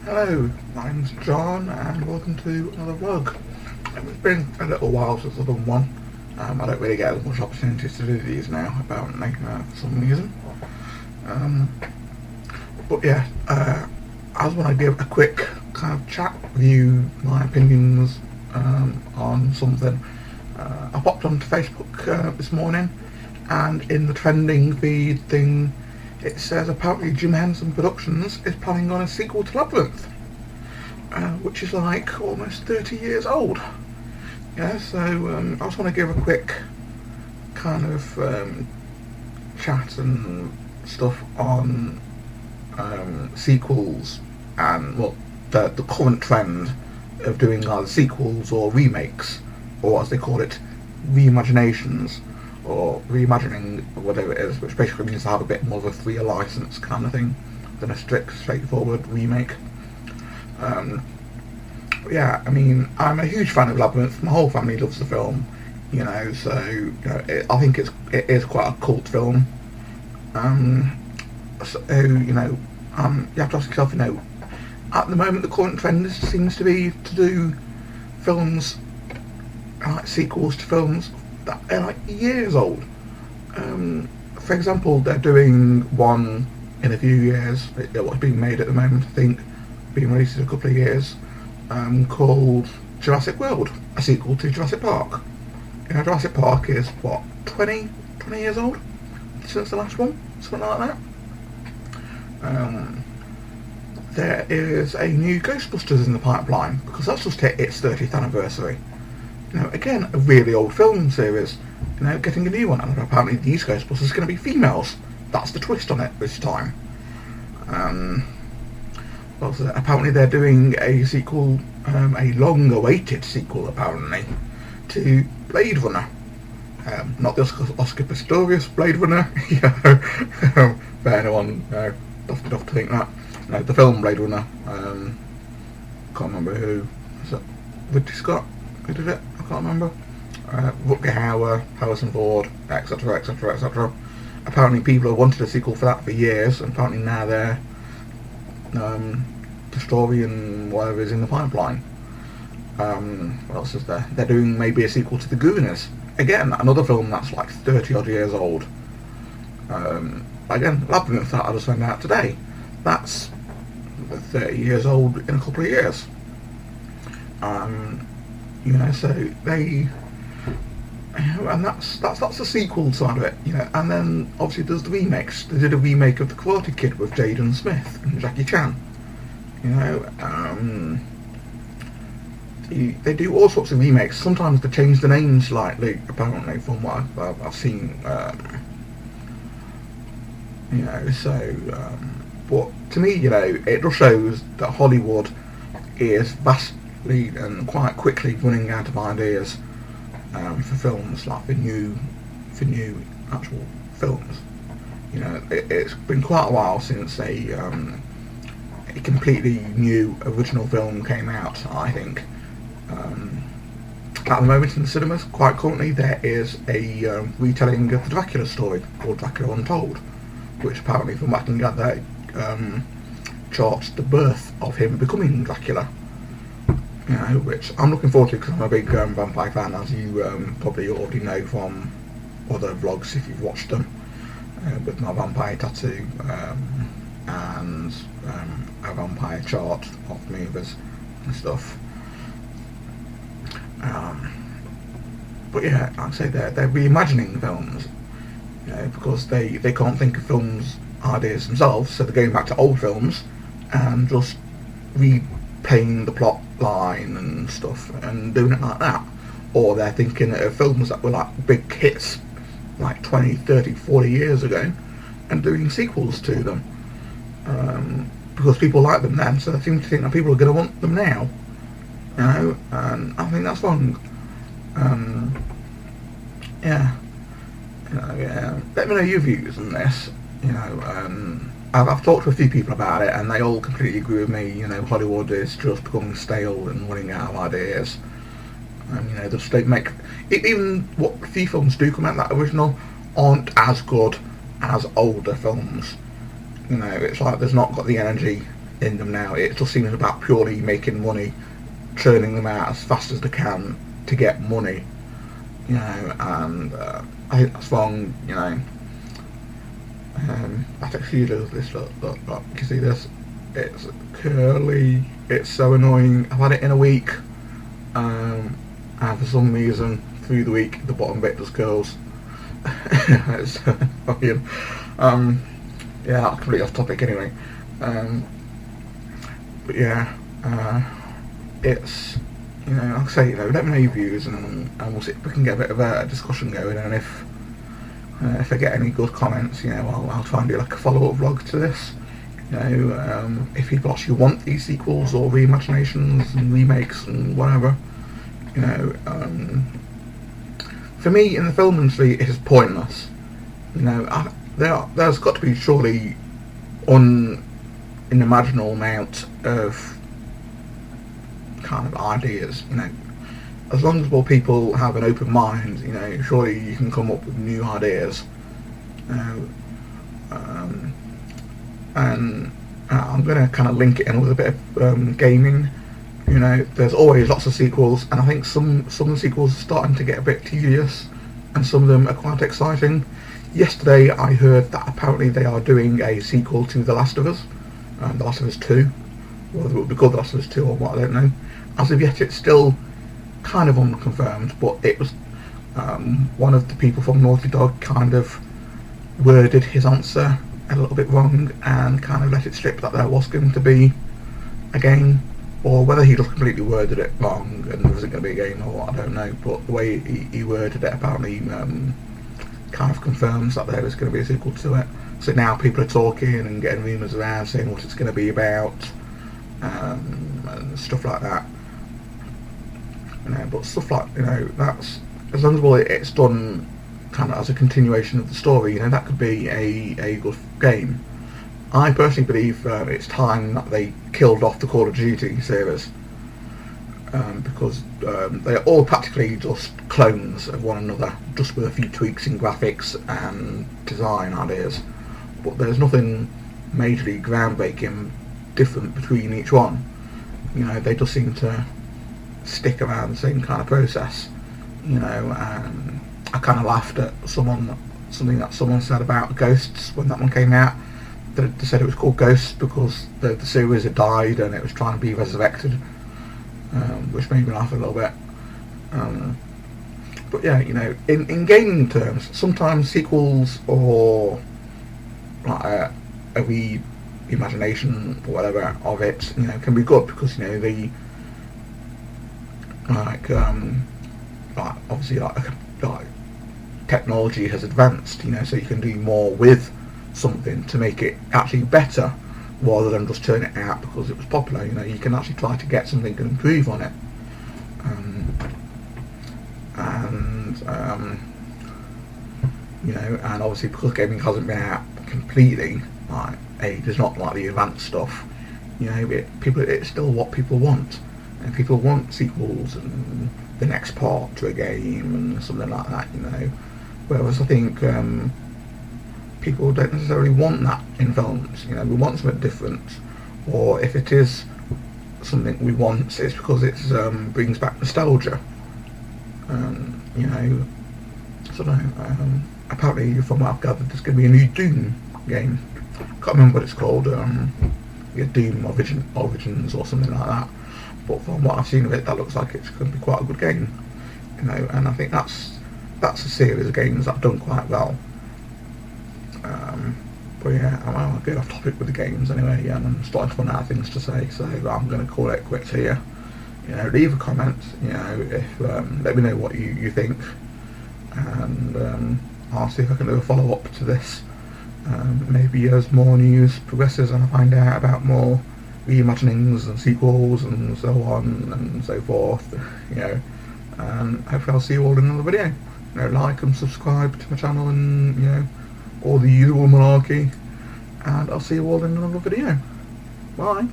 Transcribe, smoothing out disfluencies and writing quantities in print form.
Hello, my name's John and welcome to another vlog. It's been a little while since I've done one. I don't really get as much opportunities to do these now, apparently, for some reason. But yeah, I just want to give a quick kind of chat with you, my opinions on something. I popped onto Facebook this morning, and in the trending feed thing it says apparently Jim Henson Productions is planning on a sequel to Labyrinth, which is like almost 30 years old. Yeah, so I just want to give a quick kind of chat and stuff on sequels and the current trend of doing either sequels or remakes, or as they call it, reimaginations, or reimagining, or whatever it is, which basically means to have a bit more of a freer license kind of thing than a strict, straightforward remake. Yeah, I mean, I'm a huge fan of Labyrinth. My whole family loves the film, so I think it is quite a cult film. You have to ask yourself, at the moment the current trend seems to be to do films, like sequels to films that are like years old. For example, they're doing one in a few years, what's being made at the moment, I think, being released in a couple of years, called Jurassic World, a sequel to Jurassic Park. Jurassic Park is, 20 years old since the last one, something like that. There is a new Ghostbusters in the pipeline, because that's just hit its 30th anniversary. Again, a really old film series, getting a new one, and apparently these Ghostbusters are going to be females. That's the twist on it this time. Apparently they're doing a sequel, a long-awaited sequel, apparently, to Blade Runner. Not the Oscar Pistorius Blade Runner, for anyone daft enough to think that. No, the film Blade Runner. Can't remember who. Is it Ridley Scott who did it? I can't remember. Rutger Hauer, Harrison Ford, etc, etc, etc. Apparently people have wanted a sequel for that for years, and apparently now they're the story and whatever is in the pipeline. What else is there? They're doing maybe a sequel to The Goonies. Again, another film that's like 30 odd years old. Again, Labyrinth, that I just found out today. That's 30 years old in a couple of years. So they, and that's the sequel side of it, and then obviously there's the remakes. They did a remake of The Karate Kid with Jaden Smith and Jackie Chan. They do all sorts of remakes. Sometimes they change the name slightly, apparently, from what I've seen. But to me, it just shows that Hollywood is vastly and quite quickly running out of ideas for films, like for new actual films. It's been quite a while since a completely new original film came out, I think. At the moment in the cinemas, quite currently, there is a retelling of the Dracula story called Dracula Untold, which apparently, from what I can gather, charts the birth of him becoming Dracula. Which I'm looking forward to, because I'm a big vampire fan, as you probably already know from other vlogs if you've watched them, with my vampire tattoo and a vampire chart of movies and stuff. But yeah, like I say, they're reimagining films, because they can't think of films ideas themselves, so they're going back to old films and just replaying the plot line and stuff and doing it like that. Or they're thinking of films that were like big hits like 20, 30, 40 years ago and doing sequels to them, because people like them then, so they seem to think that people are going to want them now, and I think that's wrong. Let me know your views on this. I've talked to a few people about it, and they all completely agree with me. Hollywood is just becoming stale and running out of ideas. They just don't make, even what few films do come out that original aren't as good as older films. It's like there's not got the energy in them now. It just seems about purely making money, churning them out as fast as they can to get money, you know, and I think that's wrong, you know. I think you do this, look, you see this? It's curly, it's so annoying. I've had it in a week, and for some reason, through the week, the bottom bit just curls. It's annoying. Yeah, that's completely off topic anyway. But yeah, it's, you know, like I say, you know, let me know your views, and we'll see if we can get a bit of a discussion going, and if I get any good comments, you know, I'll try and do like a follow-up vlog to this. You know, if people actually want these sequels or reimaginations and remakes and whatever, you know, for me in the film industry it is pointless. You know, there's got to be surely unimaginable amount of kind of ideas, you know. As long as more people have an open mind, you know, surely you can come up with new ideas. You know, and I'm going to kind of link it in with a bit of gaming. You know, there's always lots of sequels, and I think some of the sequels are starting to get a bit tedious, and some of them are quite exciting. Yesterday I heard that apparently they are doing a sequel to The Last of Us, The Last of Us 2, whether it would be called The Last of Us 2 or what, I don't know. As of yet it's still kind of unconfirmed, but it was one of the people from Naughty Dog kind of worded his answer a little bit wrong and kind of let it slip that there was going to be a game, or whether he just completely worded it wrong and there wasn't going to be a game or what, I don't know, but the way he worded it apparently kind of confirms that there is going to be a sequel to it. So now people are talking and getting rumours around saying what it's going to be about, and stuff like that. You know, but stuff like, you know, that's, as long as it's done kind of as a continuation of the story, you know, that could be a good game. I personally believe it's time that they killed off the Call of Duty series, because they're all practically just clones of one another, just with a few tweaks in graphics and design ideas, but there's nothing majorly groundbreaking different between each one. You know, they just seem to stick around the same kind of process, you know. I kind of laughed at something that someone said about Ghosts when that one came out. They said it was called Ghosts because the series had died and it was trying to be resurrected, which made me laugh a little bit. But yeah, you know, in gaming terms, sometimes sequels or like a reimagination or whatever of it, you know, can be good because, you know, the like obviously like technology has advanced, you know, so you can do more with something to make it actually better rather than just turn it out because it was popular. You know, you can actually try to get something and improve on it, you know, and obviously because gaming hasn't been out completely, like there's not like the advanced stuff, you know, it's still what people want, and people want sequels and the next part to a game and something like that, you know. Whereas I think people don't necessarily want that in films. You know, we want something different, or if it is something we want, it's because it brings back nostalgia. You know, so apparently from what I've gathered, there's going to be a new Doom game. I can't remember what it's called. Yeah, Doom Origins or something like that. But from what I've seen of it, that looks like it's going to be quite a good game. You know, and I think that's a series of games that have done quite well. But yeah, I'll get off topic with the games anyway, and I'm starting to run out of things to say, so I'm going to call it quits here. You know, leave a comment, you know, if let me know what you think, and I'll see if I can do a follow-up to this, maybe as more news progresses and I find out about more reimaginings and sequels and so on and so forth, you know, and hopefully I'll see you all in another video. You know, like and subscribe to my channel and, you know, all the usual malarkey, and I'll see you all in another video. Bye.